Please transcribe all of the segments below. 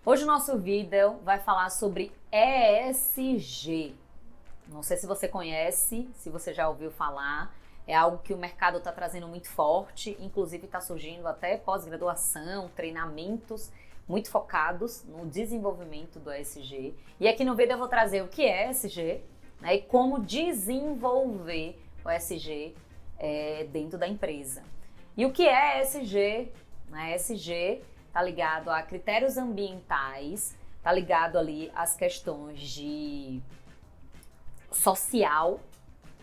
Hoje o nosso vídeo vai falar sobre ESG. Não sei se você conhece, se você já ouviu falar, é algo que o mercado está trazendo muito forte, inclusive está surgindo até pós-graduação, treinamentos muito focados no desenvolvimento do ESG. E aqui no vídeo eu vou trazer o que é ESG, né, e como desenvolver o ESG dentro da empresa. E o que é ESG? ESG está ligado a critérios ambientais, está ligado ali às questões de social,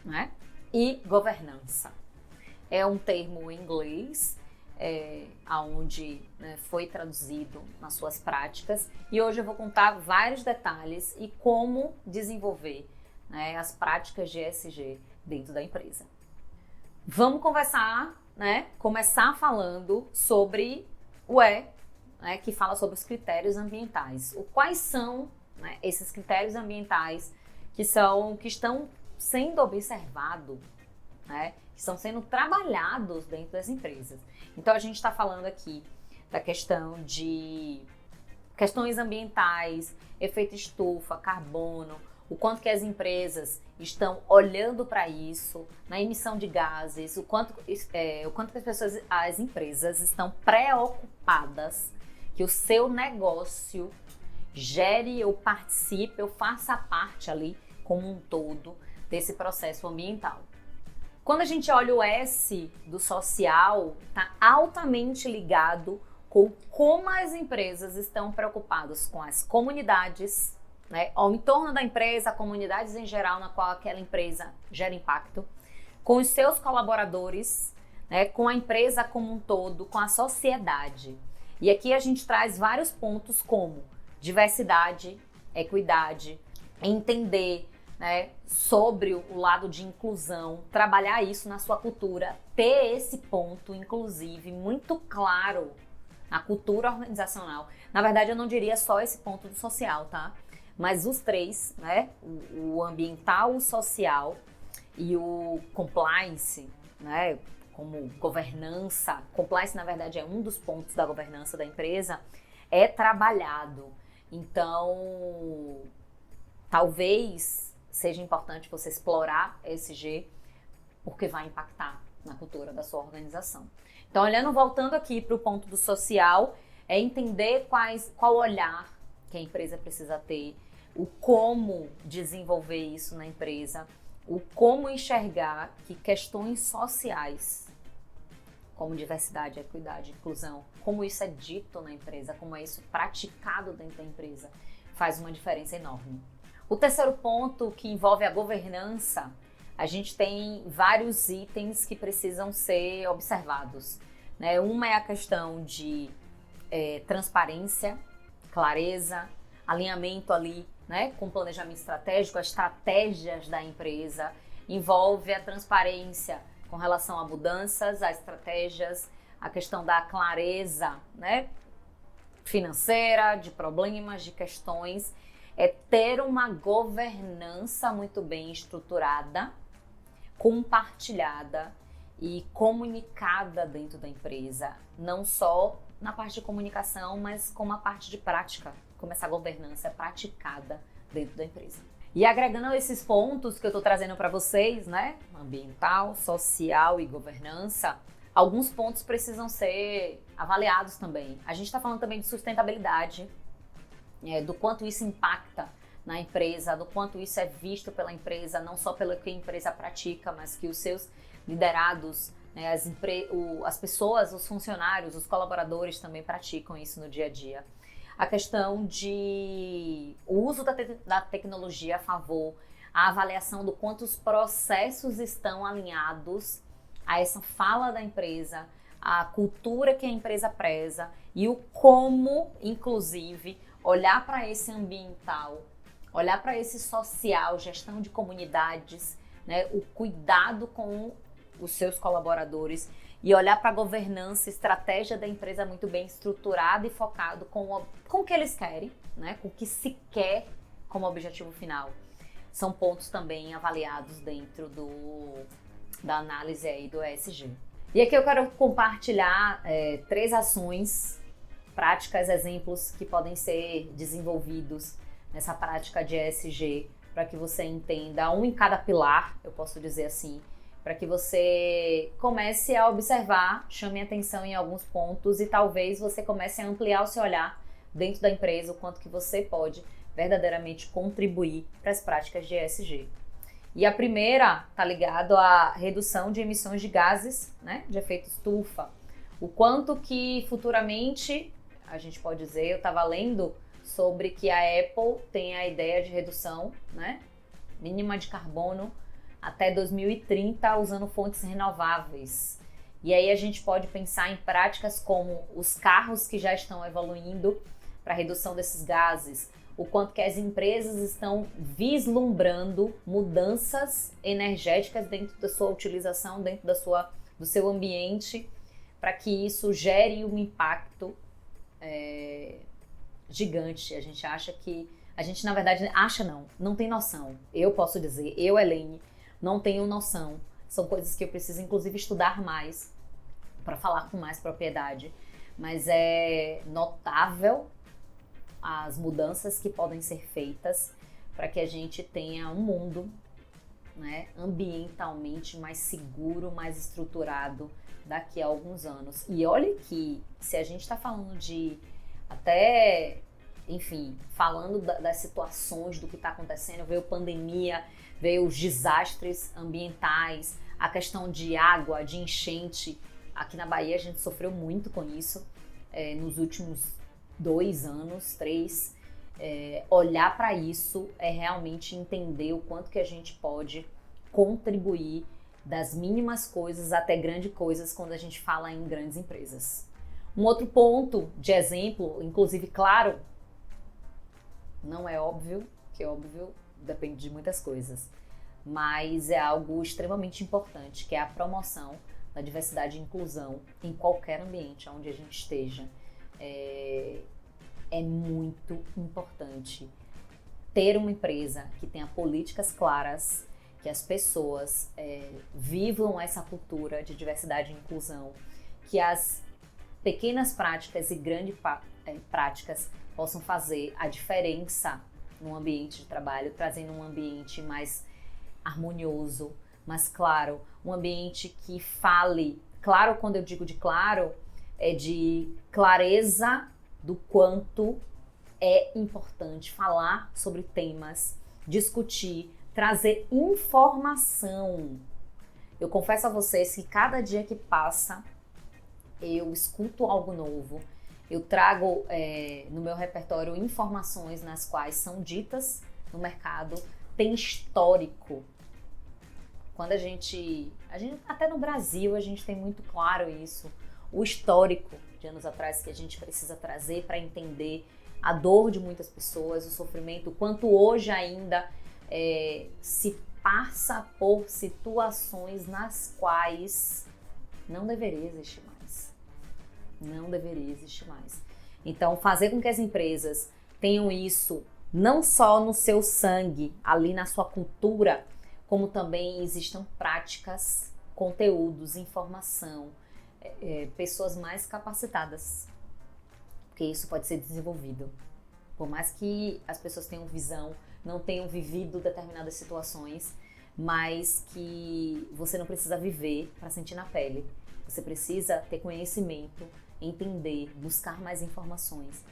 né, e governança. É um termo em inglês, onde foi traduzido nas suas práticas, e hoje eu vou contar vários detalhes e como desenvolver as práticas de ESG dentro da empresa. Vamos conversar, começar falando sobre o que fala sobre os critérios ambientais. Quais são esses critérios ambientais que estão sendo observados, que estão sendo trabalhados dentro das empresas. Então a gente está falando aqui da questão de questões ambientais, efeito estufa, carbono, o quanto que as empresas estão olhando para isso, na emissão de gases, o quanto que as empresas estão preocupadas que o seu negócio gere ou participe ou faça parte ali como um todo desse processo ambiental. Quando a gente olha o S do social, está altamente ligado com como as empresas estão preocupadas com as comunidades, ao entorno da empresa, comunidades em geral na qual aquela empresa gera impacto, com os seus colaboradores, com a empresa como um todo, com a sociedade. E aqui a gente traz vários pontos como diversidade, equidade, entender sobre o lado de inclusão, trabalhar isso na sua cultura, ter esse ponto, inclusive, muito claro na cultura organizacional. Na verdade, eu não diria só esse ponto do social, tá? Mas os três, o ambiental, o social e o compliance, como governança. Compliance, na verdade, é um dos pontos da governança da empresa, é trabalhado. Então, talvez seja importante você explorar ESG, porque vai impactar na cultura da sua organização. Então, voltando aqui para o ponto do social, é entender qual olhar que a empresa precisa ter, o como desenvolver isso na empresa, o como enxergar que questões sociais, como diversidade, equidade, inclusão, como isso é dito na empresa, como é isso praticado dentro da empresa, faz uma diferença enorme. O terceiro ponto, que envolve a governança, a gente tem vários itens que precisam ser observados. Uma é a questão de transparência, clareza, alinhamento ali, com planejamento estratégico, as estratégias da empresa, envolve a transparência com relação a mudanças, a estratégias, a questão da clareza, financeira, de problemas, de questões, é ter uma governança muito bem estruturada, compartilhada e comunicada dentro da empresa, não só na parte de comunicação, mas como a parte de prática, como essa governança é praticada dentro da empresa. E agregando esses pontos que eu estou trazendo para vocês, ambiental, social e governança, alguns pontos precisam ser avaliados também. A gente está falando também de sustentabilidade, do quanto isso impacta na empresa, do quanto isso é visto pela empresa, não só pelo que a empresa pratica, mas que os seus liderados, as pessoas, os funcionários, os colaboradores também praticam isso no dia a dia. A questão de o uso da tecnologia a favor, a avaliação do quanto os processos estão alinhados a essa fala da empresa, a cultura que a empresa preza e o como, inclusive, olhar para esse ambiental, olhar para esse social, gestão de comunidades, o cuidado com os seus colaboradores e olhar para a governança, estratégia da empresa muito bem estruturada e focado com o que eles querem, com o que se quer como objetivo final. São pontos também avaliados dentro da análise aí do ESG. E aqui eu quero compartilhar 3 ações práticas, exemplos que podem ser desenvolvidos nessa prática de ESG, para que você entenda um em cada pilar, eu posso dizer assim, para que você comece a observar, chame atenção em alguns pontos e talvez você comece a ampliar o seu olhar dentro da empresa, o quanto que você pode verdadeiramente contribuir para as práticas de ESG. E a primeira está ligado à redução de emissões de gases, né, de efeito estufa. O quanto que futuramente, a gente pode dizer, eu estava lendo sobre que a Apple tem a ideia de redução, né, mínima de carbono até 2030 usando fontes renováveis. E aí a gente pode pensar em práticas como os carros que já estão evoluindo para a redução desses gases, o quanto que as empresas estão vislumbrando mudanças energéticas dentro da sua utilização, dentro do seu ambiente, para que isso gere um impacto gigante. A gente acha que... A gente, na verdade, não tem noção. Eu posso dizer, eu, Elaine, não tenho noção. São coisas que eu preciso, inclusive, estudar mais para falar com mais propriedade. Mas é notável as mudanças que podem ser feitas para que a gente tenha um mundo, né, ambientalmente mais seguro, mais estruturado daqui a alguns anos. E olha que, se a gente está falando de até, enfim, falando das situações do que está acontecendo, veio pandemia, veio os desastres ambientais, a questão de água, de enchente. Aqui na Bahia a gente sofreu muito com isso nos últimos 2 anos, 3. Olhar para isso é realmente entender o quanto que a gente pode contribuir das mínimas coisas até grandes coisas quando a gente fala em grandes empresas. Um outro ponto de exemplo, inclusive, claro, não é óbvio, que óbvio depende de muitas coisas, mas é algo extremamente importante, que é a promoção da diversidade e inclusão em qualquer ambiente onde a gente esteja. É muito importante ter uma empresa que tenha políticas claras, que as pessoas vivam essa cultura de diversidade e inclusão, que as pequenas práticas e grandes práticas possam fazer a diferença no ambiente de trabalho, trazendo um ambiente mais harmonioso, mais claro, um ambiente que fale, claro, quando eu digo de claro, é de clareza do quanto é importante falar sobre temas, discutir, trazer informação. Eu confesso a vocês que cada dia que passa, eu escuto algo novo, eu trago no meu repertório informações nas quais são ditas no mercado, tem histórico. Quando a gente até no Brasil, a gente tem muito claro isso, o histórico de anos atrás que a gente precisa trazer para entender a dor de muitas pessoas, o sofrimento, o quanto hoje ainda se passa por situações nas quais não deveria existir mais. Não deveria existir mais. Então, fazer com que as empresas tenham isso não só no seu sangue, ali na sua cultura, como também existam práticas, conteúdos, informação, pessoas mais capacitadas, porque isso pode ser desenvolvido. Por mais que as pessoas tenham visão, não tenham vivido determinadas situações, mas que você não precisa viver para sentir na pele. Você precisa ter conhecimento, entender, buscar mais informações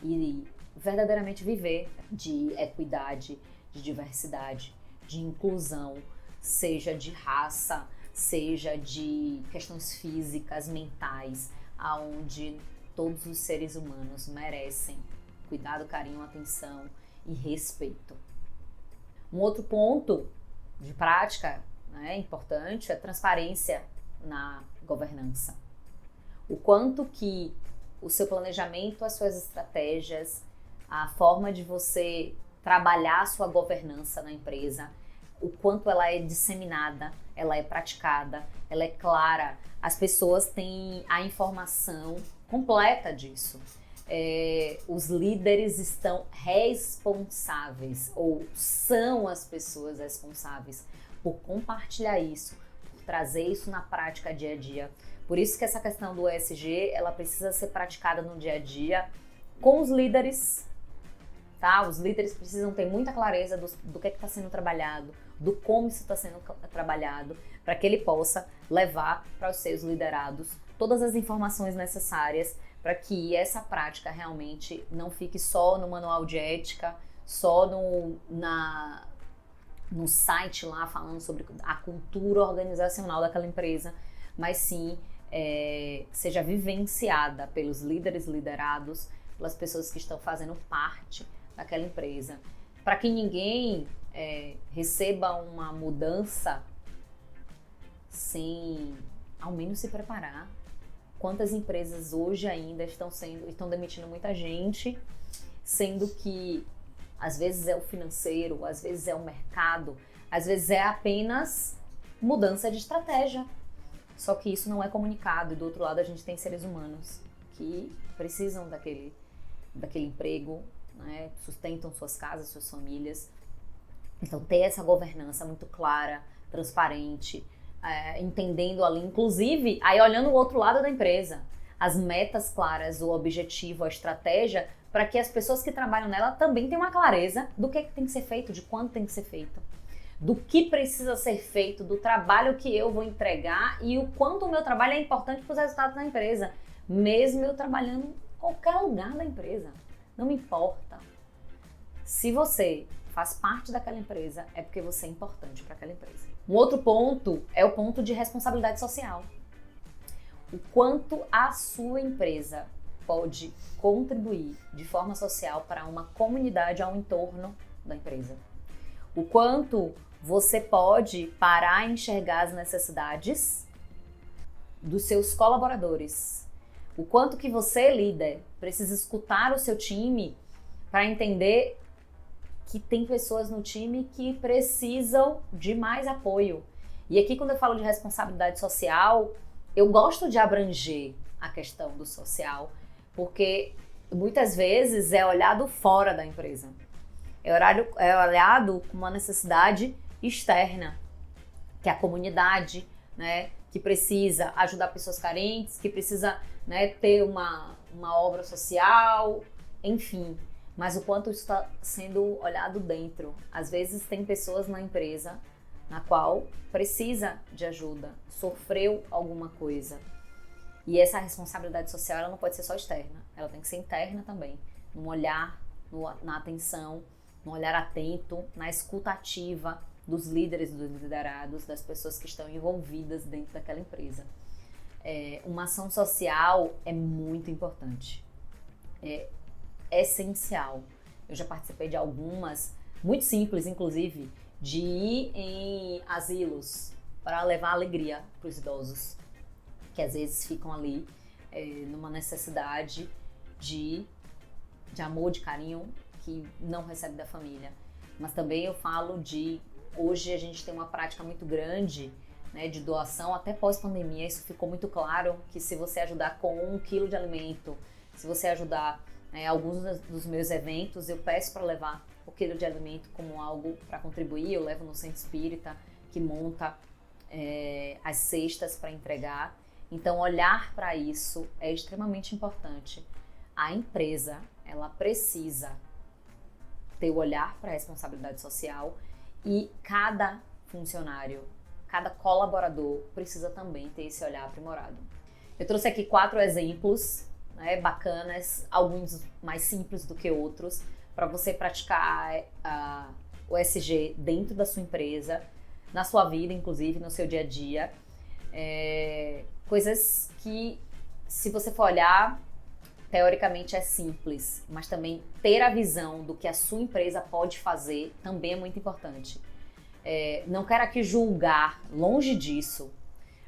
e verdadeiramente viver de equidade, de diversidade, de inclusão, seja de raça, seja de questões físicas, mentais, aonde todos os seres humanos merecem cuidado, carinho, atenção e respeito. Um outro ponto de prática, né, importante é a transparência na governança. O quanto que o seu planejamento, as suas estratégias, a forma de você trabalhar a sua governança na empresa, o quanto ela é disseminada, ela é praticada, ela é clara. As pessoas têm a informação completa disso. Os líderes estão responsáveis, ou são as pessoas responsáveis por compartilhar isso, por trazer isso na prática dia a dia, Por isso que essa questão do ESG, ela precisa ser praticada no dia a dia com os líderes, tá? Os líderes precisam ter muita clareza do que está sendo trabalhado, do como isso está sendo trabalhado, para que ele possa levar para os seus liderados todas as informações necessárias para que essa prática realmente não fique só no manual de ética, só no site lá falando sobre a cultura organizacional daquela empresa, mas sim seja vivenciada pelos líderes liderados, pelas pessoas que estão fazendo parte daquela empresa, para que ninguém receba uma mudança sem ao menos se preparar. Quantas empresas hoje ainda estão demitindo muita gente, sendo que às vezes é o financeiro, às vezes é o mercado, às vezes é apenas mudança de estratégia. Só que isso não é comunicado, e do outro lado a gente tem seres humanos que precisam daquele emprego, né? Sustentam suas casas, suas famílias. Então ter essa governança muito clara, transparente, entendendo ali, inclusive, aí olhando o outro lado da empresa, as metas claras, o objetivo, a estratégia, para que as pessoas que trabalham nela também tenham uma clareza do que tem que ser feito, de quando tem que ser feito, do que precisa ser feito, do trabalho que eu vou entregar e o quanto o meu trabalho é importante para os resultados da empresa, mesmo eu trabalhando em qualquer lugar da empresa. Não me importa. Se você faz parte daquela empresa, é porque você é importante para aquela empresa. Um outro ponto é o ponto de responsabilidade social. O quanto a sua empresa pode contribuir de forma social para uma comunidade ao entorno da empresa. O quanto você pode parar e enxergar as necessidades dos seus colaboradores. O quanto que você, líder, precisa escutar o seu time para entender que tem pessoas no time que precisam de mais apoio. E aqui, quando eu falo de responsabilidade social, eu gosto de abranger a questão do social, porque muitas vezes é olhado fora da empresa. É olhado com uma necessidade externa, que é a comunidade, né, que precisa ajudar pessoas carentes, que precisa, né, ter uma obra social, enfim. Mas o quanto isso está sendo olhado dentro. Às vezes tem pessoas na empresa na qual precisa de ajuda, sofreu alguma coisa. E essa responsabilidade social ela não pode ser só externa, ela tem que ser interna também. No olhar, na atenção, no olhar atento, na escuta ativa dos líderes, dos liderados, das pessoas que estão envolvidas dentro daquela empresa. Uma ação social é muito importante. É essencial. Eu já participei de algumas, muito simples inclusive, de ir em asilos para levar alegria para os idosos, que às vezes ficam ali numa necessidade de amor, de carinho, que não recebe da família. Mas também eu falo hoje a gente tem uma prática muito grande, né, de doação, até pós-pandemia, isso ficou muito claro, que se você ajudar com 1 quilo de alimento, se você ajudar alguns dos meus eventos, eu peço para levar o quilo de alimento como algo para contribuir, eu levo no centro espírita, que monta as cestas para entregar. Então, olhar para isso é extremamente importante. A empresa, ela precisa ter o olhar para a responsabilidade social e cada funcionário, cada colaborador precisa também ter esse olhar aprimorado. Eu trouxe aqui 4 exemplos, né, bacanas, alguns mais simples do que outros, para você praticar o ESG dentro da sua empresa, na sua vida, inclusive, no seu dia a dia. Coisas que, se você for olhar, teoricamente é simples, mas também ter a visão do que a sua empresa pode fazer também é muito importante. Não quero aqui julgar, longe disso.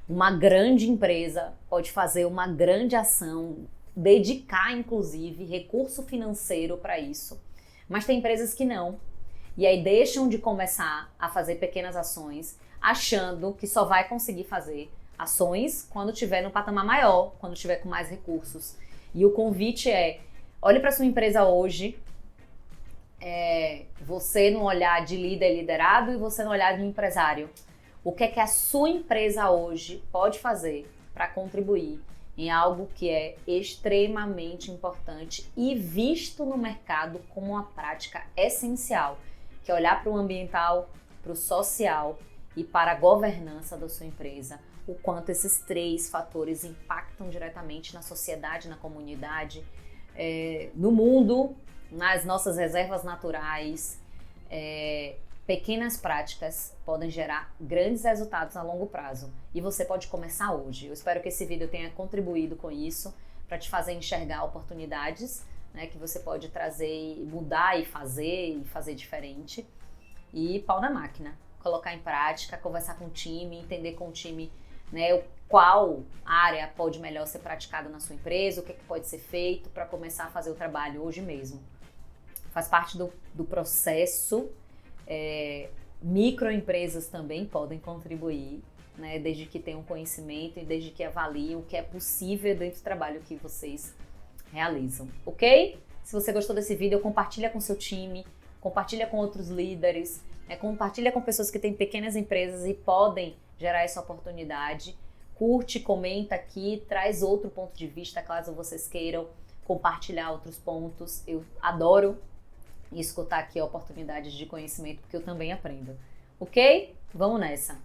Uma grande empresa pode fazer uma grande ação, dedicar, inclusive, recurso financeiro para isso. Mas tem empresas que não. E aí deixam de começar a fazer pequenas ações, achando que só vai conseguir fazer ações quando tiver no patamar maior, quando tiver com mais recursos. E o convite olhe para sua empresa hoje, você no olhar de líder liderado e você no olhar de empresário. O que é que a sua empresa hoje pode fazer para contribuir em algo que é extremamente importante e visto no mercado como uma prática essencial, que é olhar para o ambiental, para o social e para a governança da sua empresa, o quanto esses 3 fatores impactam diretamente na sociedade, na comunidade, no mundo, nas nossas reservas naturais. Pequenas práticas podem gerar grandes resultados a longo prazo e você pode começar hoje. Eu espero que esse vídeo tenha contribuído com isso, para te fazer enxergar oportunidades, né, que você pode trazer, mudar e fazer diferente. E pau na máquina, colocar em prática, conversar com o time, entender com o time, né, qual área pode melhor ser praticada na sua empresa, o que pode ser feito para começar a fazer o trabalho hoje mesmo. Faz parte do processo. Microempresas também podem contribuir, né, desde que tenham conhecimento e desde que avaliem o que é possível dentro do trabalho que vocês realizam, ok? Se você gostou desse vídeo, compartilha com seu time, compartilha com outros líderes, compartilha com pessoas que têm pequenas empresas e podem gerar essa oportunidade. Curte, comenta aqui, traz outro ponto de vista, caso vocês queiram compartilhar outros pontos. Eu adoro escutar aqui oportunidades de conhecimento, porque eu também aprendo. Ok? Vamos nessa!